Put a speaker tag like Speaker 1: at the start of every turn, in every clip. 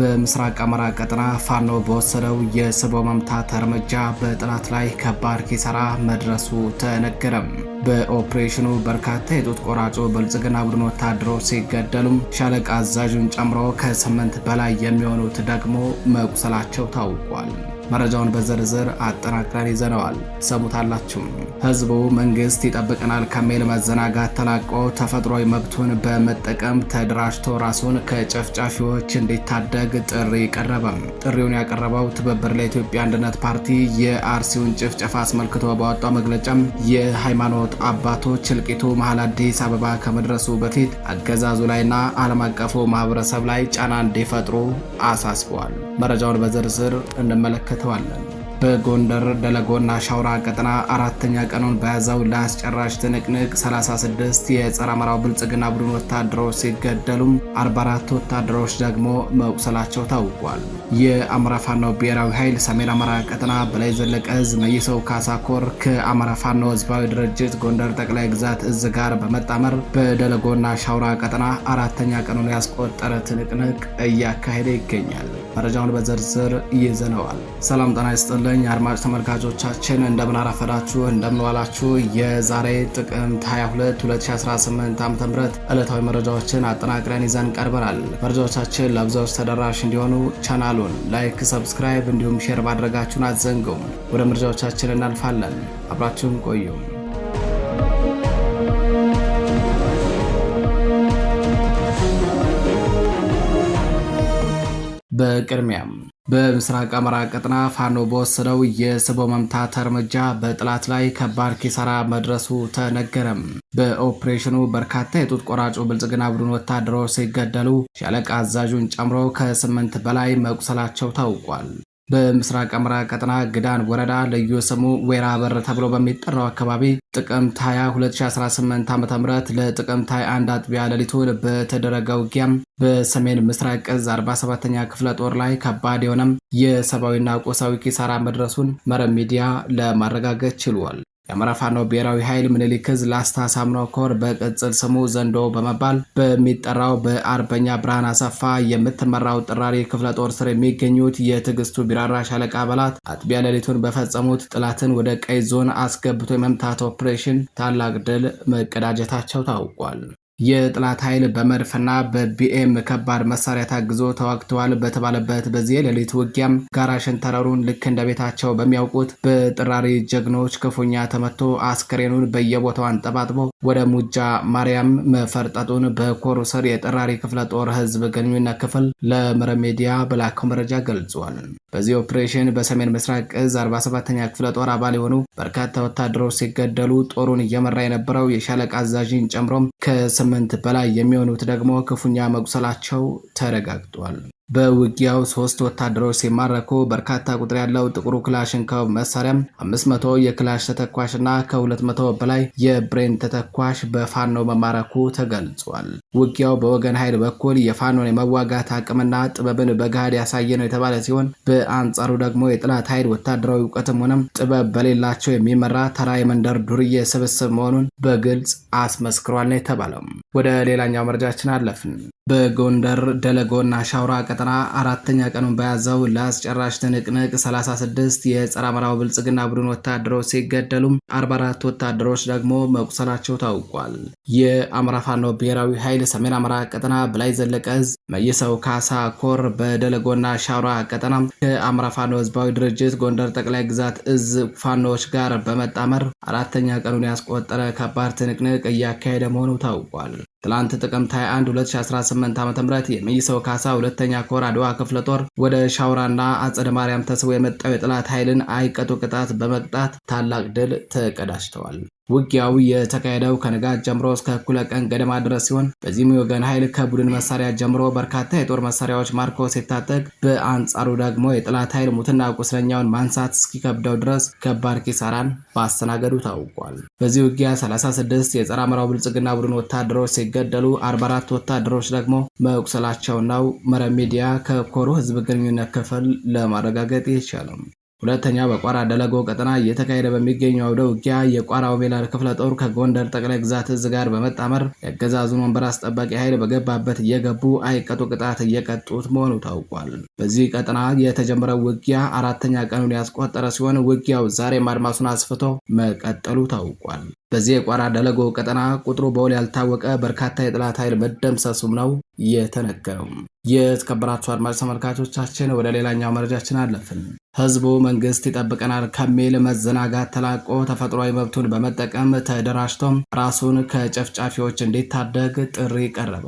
Speaker 1: በምስራቅ አማራ ቀጠና ፋኖ በወሰደው የስቦ መምታት እርምጃ በጠላት ላይ ከባድ ኪሳራ መድረሱ ተነገረም። በኦፕሬሽኑ በርካታ የጡት ቆራጩ ብልጽግና ቡድን ወታደሮች ሲገደሉም ሻለቃ አዛዡን ጨምሮ ከ8 በላይ የሚሆኑት ደግሞ መቁሰላቸው ታውቋል። መረጃውን በዝርዝር አጠናክረን ይዘነዋል፣ ሰሙታላችሁ። ህዝቡ መንግስት ይጠብቀናል ከሚል መዘናጋት ተላቆ ተፈጥሯዊ መብቱን በመጠቀም ተደራጅቶ ራሱን ከጨፍጫፊዎች እንዲታደግ ጥሪ ቀረበም። ጥሪውን ያቀረበው ትብብር ለኢትዮጵያ አንድነት ፓርቲ የአርሲውን ጭፍጨፋ አስመልክቶ ባወጣው መግለጫም የሃይማኖት አባቶች እልቂቱ መሃል አዲስ አበባ ከመድረሱ በፊት አገዛዙ ላይና ዓለም አቀፉ ማህበረሰብ ላይ ጫና እንዲፈጥሩ አሳስበዋል። መረጃውን በዝርዝር እንመለከተዋለን። በጎንደር ደለጎና ሻውራ ቀጠና አራተኛ ቀኑን በያዘው ለአስጨራሽ ትንቅንቅ 36 የጸረ አማራው ብልጽግና ቡድን ወታደሮች ሲገደሉም 44 ወታደሮች ደግሞ መቁሰላቸው ታውቋል። የአማራ ፋኖ ብሔራዊ ኃይል ሰሜን አማራ ቀጠና በላይ ዘለቀ ዕዝ መይሰው ካሳ ኮር ከአማራ ፋኖ ህዝባዊ ድርጅት ጎንደር ጠቅላይ ግዛት እዝ ጋር በመጣመር በደለጎና ሻውራ ቀጠና አራተኛ ቀኑን ያስቆጠረ ትንቅንቅ እያካሄደ ይገኛል። መረጃውን በዝርዝር ይዘነዋል። ሰላም ጤና ይስጥልኝ አድማጭ ተመልካቾቻችን፣ እንደምን አረፈዳችሁ፣ እንደምን ዋላችሁ። የዛሬ ጥቅምት 22 2018 ዓ.ም ዕለታዊ መረጃዎችን አጠናቅረን ይዘን ቀርበናል። መረጃዎቻችን ለብዙዎች ተደራሽ እንዲሆኑ ቻናሉን ላይክ፣ ሰብስክራይብ እንዲሁም ሼር ማድረጋችሁን አትዘንጉም። ወደ መረጃዎቻችን እናልፋለን። አብራችሁን ቆዩ። በቅድሚያም በምስራቅ አማራ ቀጠና ፋኖ በወሰደው የስቦ መምታት እርምጃ በጠላት ላይ ከባድ ኪሳራ መድረሱ ተነገረም። በኦፕሬሽኑ በርካታ የጡት ቆራጩ ብልጽግና ቡድን ወታደሮች ሲገደሉ ሻለቃ አዛዡን ጨምሮ ከ8 በላይ መቁሰላቸው ታውቋል። በምስራቅ አማራ ቀጠና ግዳን ወረዳ ልዩ ስሙ ወይራ በር ተብሎ በሚጠራው አካባቢ ጥቅምት 20 2018 ዓ.ም ለጥቅምት 21 አጥቢያ ሌሊቱን በተደረገው ውጊያም በሰሜን ምስራቅ ዕዝ 47ኛ ክፍለ ጦር ላይ ከባድ የሆነም የሰብአዊና ቁሳዊ ኪሳራ መድረሱን መረብ ሚዲያ ለማረጋገጥ ችሏል። የአማራ ፋኖ ብሔራዊ ኃይል ምኒልክ ዕዝ ላስታ ሳምነው ኮር በቅጽል ስሙ ዘንዶ በመባል በሚጠራው በአርበኛ ብርሃን አሰፋ የምትመራው ጥራሪ ክፍለ ጦር ስር የሚገኙት የትዕግስቱ ቢራራ ሻለቃ አባላት አጥቢያ ሌሊቱን በፈጸሙት ጥላትን ወደ ቀይ ዞን አስገብቶ የመምታት ኦፕሬሽን ታላቅ ድል መቀዳጀታቸው ታውቋል። የጥላት ኃይል በመድፍና በቢኤም ከባድ መሳሪያ ታግዞ ተዋግተዋል በተባለበት በዚህ የሌሊት ውጊያም ጋራ ሸንተረሩን ልክ እንደ ቤታቸው በሚያውቁት በጥራሪ ጀግኖች ክፉኛ ተመቶ አስከሬኑን በየቦታው አንጠባጥቦ ወደ ሙጃ ማርያም መፈርጠጡን በኮሩ ስር የጥራሪ ክፍለ ጦር ህዝብ ግንኙነት ክፍል ለመረብ ሚዲያ በላከው መረጃ ገልጿል። በዚህ ኦፕሬሽን በሰሜን ምስራቅ ዕዝ 47ኛ ክፍለ ጦር አባል የሆኑ በርካታ ወታደሮች ሲገደሉ ጦሩን እየመራ የነበረው የሻለቃ አዛዥን ጨምሮም ከ8 በላይ የሚሆኑት ደግሞ ክፉኛ መቁሰላቸው ተረጋግጧል። በውጊያው 3 ወታደሮች ሲማረኩ በርካታ ቁጥር ያለው ጥቁሩ ክላሽንኮቭ መሳሪያም 500 የክላሽ ተተኳሽና ከ200 በላይ የብሬን ተተኳሽ በፋኖ መማረኩ ተገልጿል። ውጊያው በወገን ኃይል በኩል የፋኖን የመዋጋት አቅምና ጥበብን በጋድ ያሳየ ነው የተባለ ሲሆን፣ በአንጻሩ ደግሞ የጥላት ኃይል ወታደራዊ እውቀትም ሆነም ጥበብ በሌላቸው የሚመራ ተራ የመንደር ዱርዬ ስብስብ መሆኑን በግልጽ አስመስክሯል ነው የተባለው። ወደ ሌላኛው መረጃችን አለፍን። በጎንደር ደለጎና ሻውራ ቀጠና አራተኛ ቀኑን በያዘው ለአስጨራሽ ትንቅንቅ 36 የጸረ አማራው ብልጽግና ቡድን ወታደሮች ሲገደሉም 44 ወታደሮች ደግሞ መቁሰላቸው ታውቋል። የአማራ ፋኖ ብሔራዊ ኃይል ሰሜን አማራ ቀጠና በላይ ዘለቀ ዕዝ መይሰው ካሳ ኮር በደለጎና ሻውራ ቀጠና ከአማራ ፋኖ ህዝባዊ ድርጅት ጎንደር ጠቅላይ ግዛት እዝ ፋኖዎች ጋር በመጣመር አራተኛ ቀኑን ያስቆጠረ ከባድ ትንቅንቅ እያካሄደ መሆኑ ታውቋል። ትላንት ጥቅምት 21 2018 ዓ.ም የመይሰው ካሳ ሁለተኛ ኮር አድዋ ክፍለ ጦር ወደ ሻውራና አጸደ ማርያም ተስቦ የመጣው የጠላት ኃይልን አይቀጡ ቅጣት በመቅጣት ታላቅ ድል ተቀዳጅተዋል። ውጊያው የተካሄደው ከንጋት ጀምሮ እስከ እኩለ ቀን ገደማ ድረስ ሲሆን በዚህም የወገን ኃይል ከቡድን መሳሪያ ጀምሮ በርካታ የጦር መሳሪያዎች ማርኮ ሲታጠቅ፣ በአንጻሩ ደግሞ የጠላት ኃይል ሙትና ቁስለኛውን ማንሳት እስኪከብደው ድረስ ከባድ ኪሳራን ማስተናገዱ ታውቋል። በዚህ ውጊያ 36 የጸረ አማራው ብልጽግና ቡድን ወታደሮች ሲገደሉ 44 ወታደሮች ደግሞ መቁሰላቸው ነው መረብ ሚዲያ ከኮሩ ህዝብ ግንኙነት ክፍል ለማረጋገጥ የቻለው። ሁለተኛ በቋራ ደለጎ ቀጠና እየተካሄደ በሚገኘው አውደ ውጊያ የቋራው ሜላር ክፍለ ጦር ከጎንደር ጠቅላይ ግዛት እዝ ጋር በመጣመር የአገዛዙን ወንበር አስጠባቂ ኃይል በገባበት እየገቡ አይቀጡ ቅጣት እየቀጡት መሆኑ ታውቋል። በዚህ ቀጠና የተጀመረው ውጊያ አራተኛ ቀኑን ያስቆጠረ ሲሆን ውጊያው ዛሬም አድማሱን አስፍቶ መቀጠሉ ታውቋል። በዚህ የቋራ ደለጎ ቀጠና ቁጥሩ በውል ያልታወቀ በርካታ የጠላት ኃይል መደምሰሱም ነው የተነገረው። የተከበራችሁ አድማጭ ተመልካቾቻችን ወደ ሌላኛው መረጃችን አለፍን። ህዝቡ መንግስት ይጠብቀናል ከሚል መዘናጋት ተላቆ ተፈጥሯዊ መብቱን በመጠቀም ተደራጅቶም ራሱን ከጨፍጫፊዎች እንዲታደግ ጥሪ ቀረበ።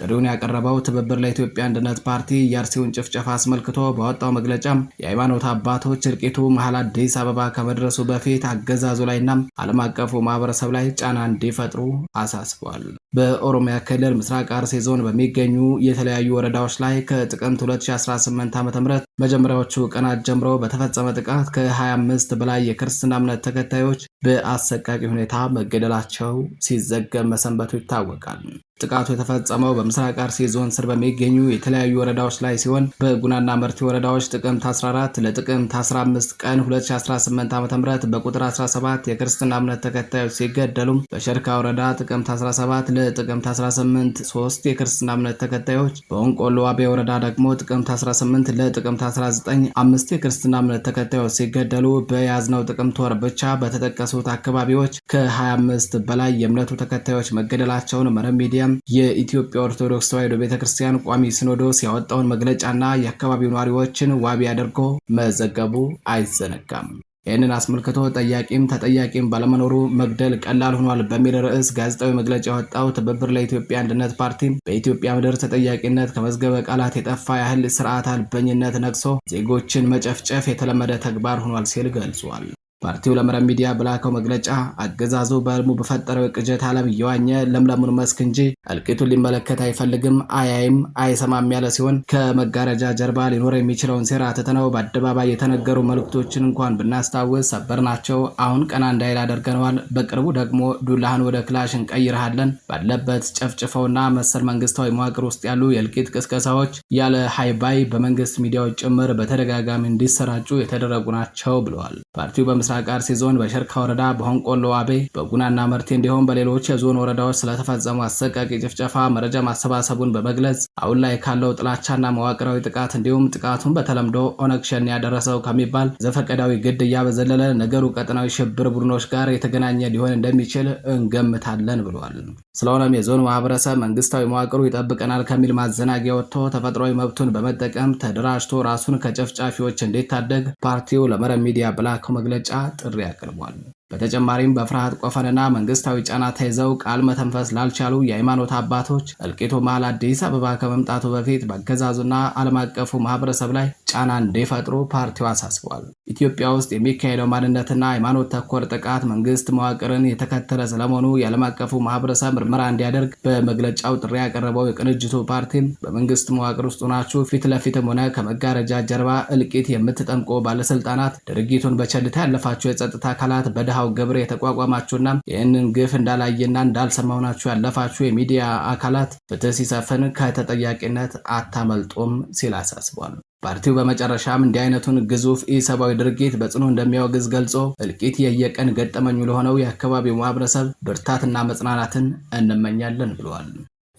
Speaker 1: ጥሪውን ያቀረበው ትብብር ለኢትዮጵያ አንድነት ፓርቲ የአርሲውን ጭፍጨፋ አስመልክቶ ባወጣው መግለጫ የሃይማኖት አባቶች እልቂቱ መሀል አዲስ አበባ ከመድረሱ በፊት አገዛዙ ላይና ዓለም አቀፉ ማህበረሰብ ላይ ጫና እንዲፈጥሩ አሳስቧል። በኦሮሚያ ክልል ምስራቅ አርሲ ዞን በሚገኙ የተለያዩ ወረዳዎች ላይ ከጥቅምት 2018 ዓ.ም መጀመሪያዎቹ ቀናት ጀምሮ በተፈጸመ ጥቃት ከ25 በላይ የክርስትና እምነት ተከታዮች በአሰቃቂ ሁኔታ መገደላቸው ሲዘገብ መሰንበቱ ይታወቃል። ጥቃቱ የተፈጸመው በምስራቅ አርሲ ዞን ስር በሚገኙ የተለያዩ ወረዳዎች ላይ ሲሆን በጉናና መርቲ ወረዳዎች ጥቅምት 14 ለጥቅምት 15 ቀን 2018 ዓ.ም በቁጥር 17 የክርስትና እምነት ተከታዮች ሲገደሉ በሸርካ ወረዳ ጥቅምት 17 ለጥቅምት 18 3 የክርስትና እምነት ተከታዮች፣ በወንቆሎ ዋቤ ወረዳ ደግሞ ጥቅምት 18 ለጥቅምት 19 5 የክርስትና እምነት ተከታዮች ሲገደሉ በያዝነው ጥቅምት ወር ብቻ በተጠቀሱት አካባቢዎች ከ25 በላይ የእምነቱ ተከታዮች መገደላቸውን መረብ ሚዲያ የኢትዮጵያ ኦርቶዶክስ ተዋሕዶ ቤተክርስቲያን ቋሚ ሲኖዶስ ያወጣውን መግለጫና የአካባቢው ነዋሪዎችን ዋቢ አድርጎ መዘገቡ አይዘነጋም። ይህንን አስመልክቶ ጠያቂም ተጠያቂም ባለመኖሩ መግደል ቀላል ሆኗል በሚል ርዕስ ጋዜጣዊ መግለጫ ያወጣው ትብብር ለኢትዮጵያ አንድነት ፓርቲ በኢትዮጵያ ምድር ተጠያቂነት ከመዝገበ ቃላት የጠፋ ያህል ስርዓት አልበኝነት ነግሶ ዜጎችን መጨፍጨፍ የተለመደ ተግባር ሆኗል ሲል ገልጿል። ፓርቲው ለመረብ ሚዲያ በላከው መግለጫ አገዛዙ በህልሙ በፈጠረው ቅዠት ዓለም እየዋኘ ለምለሙን መስክ እንጂ እልቂቱን ሊመለከት አይፈልግም፣ አያይም፣ አይሰማም ያለ ሲሆን ከመጋረጃ ጀርባ ሊኖር የሚችለውን ሴራ ትተነው በአደባባይ የተነገሩ መልእክቶችን እንኳን ብናስታውስ ሰበር ናቸው። አሁን ቀና እንዳይል አደርገነዋል። በቅርቡ ደግሞ ዱላህን ወደ ክላሽ እንቀይርሃለን፣ ባለበት ጨፍጭፈውና መሰል መንግስታዊ መዋቅር ውስጥ ያሉ የእልቂት ቅስቀሳዎች ያለ ሃይባይ በመንግስት ሚዲያዎች ጭምር በተደጋጋሚ እንዲሰራጩ የተደረጉ ናቸው ብለዋል። ፓርቲው በምስራቅ አርሲ ዞን በሸርካ ወረዳ በሆንቆሎ ዋቤ በጉናና መርቲ እንዲሁም በሌሎች የዞን ወረዳዎች ስለተፈጸሙ አሰቃቂ ጭፍጨፋ መረጃ ማሰባሰቡን በመግለጽ አሁን ላይ ካለው ጥላቻና መዋቅራዊ ጥቃት እንዲሁም ጥቃቱን በተለምዶ ኦነግ ሸኔ ያደረሰው ከሚባል ዘፈቀዳዊ ግድያ በዘለለ ነገሩ ቀጠናዊ ሽብር ቡድኖች ጋር የተገናኘ ሊሆን እንደሚችል እንገምታለን ብሏል። ስለሆነም የዞኑ ማህበረሰብ መንግስታዊ መዋቅሩ ይጠብቀናል ከሚል ማዘናጊያ ወጥቶ ተፈጥሯዊ መብቱን በመጠቀም ተደራጅቶ ራሱን ከጨፍጫፊዎች እንዲታደግ ፓርቲው ለመረብ ሚዲያ በላከው መግለጫ ጥሪ አቅርቧል። በተጨማሪም በፍርሃት ቆፈንና መንግስታዊ ጫና ተይዘው ቃል መተንፈስ ላልቻሉ የሃይማኖት አባቶች እልቂቱ መሃል አዲስ አበባ ከመምጣቱ በፊት በአገዛዙና ዓለም አቀፉ ማህበረሰብ ላይ ጫና እንዲፈጥሩ ፓርቲው አሳስቧል። ኢትዮጵያ ውስጥ የሚካሄደው ማንነትና ሃይማኖት ተኮር ጥቃት መንግስት መዋቅርን የተከተለ ስለመሆኑ የዓለም አቀፉ ማህበረሰብ ምርመራ እንዲያደርግ በመግለጫው ጥሪ ያቀረበው የቅንጅቱ ፓርቲም በመንግስት መዋቅር ውስጥ ሆናችሁ ፊት ለፊትም ሆነ ከመጋረጃ ጀርባ እልቂት የምትጠምቁ ባለስልጣናት፣ ድርጊቱን በቸልታ ያለፋችሁ የጸጥታ አካላት፣ በድሃው ገብረ የተቋቋማችሁና ይህንን ግፍ እንዳላየና እንዳልሰማ ሆናችሁ ያለፋችሁ የሚዲያ አካላት ፍትህ ሲሰፍን ከተጠያቂነት አታመልጡም ሲል አሳስቧል። ፓርቲው በመጨረሻም እንዲህ አይነቱን ግዙፍ ኢሰብአዊ ድርጊት በጽኑ እንደሚያወግዝ ገልጾ እልቂት የየቀን ገጠመኙ ለሆነው የአካባቢው ማህበረሰብ ብርታትና መጽናናትን እንመኛለን ብለዋል።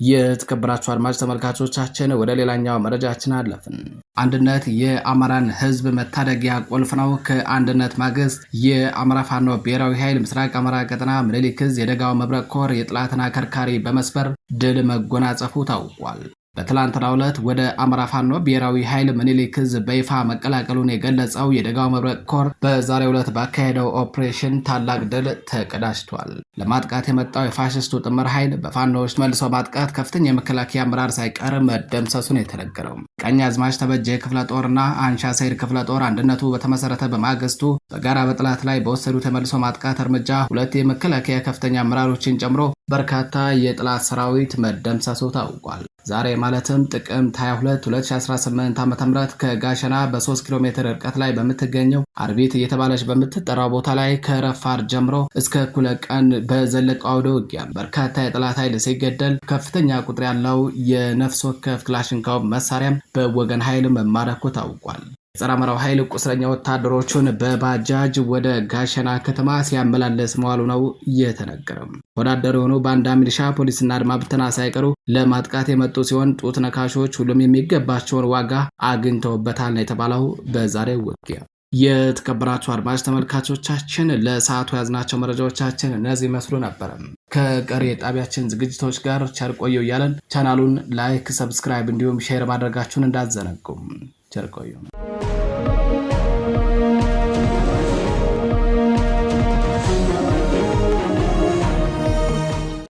Speaker 1: የተከበራችሁ አድማጭ ተመልካቾቻችን ወደ ሌላኛው መረጃችን አለፍን። አንድነት የአማራን ህዝብ መታደጊያ ቁልፍ ነው። ከአንድነት ማግስት የአማራ ፋኖ ብሔራዊ ኃይል ምስራቅ አማራ ቀጠና ምኒልክ ዕዝ የደጋው መብረቅ ኮር የጠላትን አከርካሪ በመስበር ድል መጎናጸፉ ታውቋል። በትላንትናው ዕለት ወደ አማራ ፋኖ ብሔራዊ ኃይል ምኒልክ ዕዝ በይፋ መቀላቀሉን የገለጸው የደጋው መብረቅ ኮር በዛሬው ዕለት ባካሄደው ኦፕሬሽን ታላቅ ድል ተቀዳጅቷል። ለማጥቃት የመጣው የፋሽስቱ ጥምር ኃይል በፋኖዎች መልሶ ማጥቃት ከፍተኛ የመከላከያ አመራር ሳይቀር መደምሰሱን የተነገረው ቀኛዝማች ተበጀ ክፍለ ጦርና አንሻ ሰይድ ክፍለ ጦር አንድነቱ በተመሰረተ በማግስቱ በጋራ በጠላት ላይ በወሰዱት የመልሶ ማጥቃት እርምጃ ሁለት የመከላከያ ከፍተኛ አመራሮችን ጨምሮ በርካታ የጠላት ሰራዊት መደምሰሱ ታውቋል። ዛሬ ማለትም ጥቅምት 22 2018 ዓ.ም ከጋሸና በ3 ኪሎ ሜትር ርቀት ላይ በምትገኘው አርቢት እየተባለች በምትጠራው ቦታ ላይ ከረፋር ጀምሮ እስከ እኩለ ቀን በዘለቀው አውደ ውጊያ በርካታ የጠላት ኃይል ሲገደል ከፍተኛ ቁጥር ያለው የነፍስ ወከፍ ክላሽንኮቭ መሳሪያም በወገን ኃይል መማረኩ ታውቋል። ጸረ አማራው ኃይል ቁስለኛ ወታደሮቹን በባጃጅ ወደ ጋሸና ከተማ ሲያመላለስ መዋሉ ነው የተነገረው። ወዳደር የሆኑ ባንዳ ሚሊሻ ፖሊስና አድማ ብተና ሳይቀሩ ለማጥቃት የመጡ ሲሆን ጡት ነካሾች ሁሉም የሚገባቸውን ዋጋ አግኝተውበታል ነው የተባለው በዛሬው ውጊያ። የተከበራችሁ አድማጭ ተመልካቾቻችን ለሰዓቱ ያዝናቸው መረጃዎቻችን እነዚህ መስሉ ነበር። ከቀሪ የጣቢያችን ዝግጅቶች ጋር ቸር ቆዩ እያለን ቻናሉን ላይክ፣ ሰብስክራይብ እንዲሁም ሼር ማድረጋችሁን እንዳትዘነጉ። ቸር ቆዩ።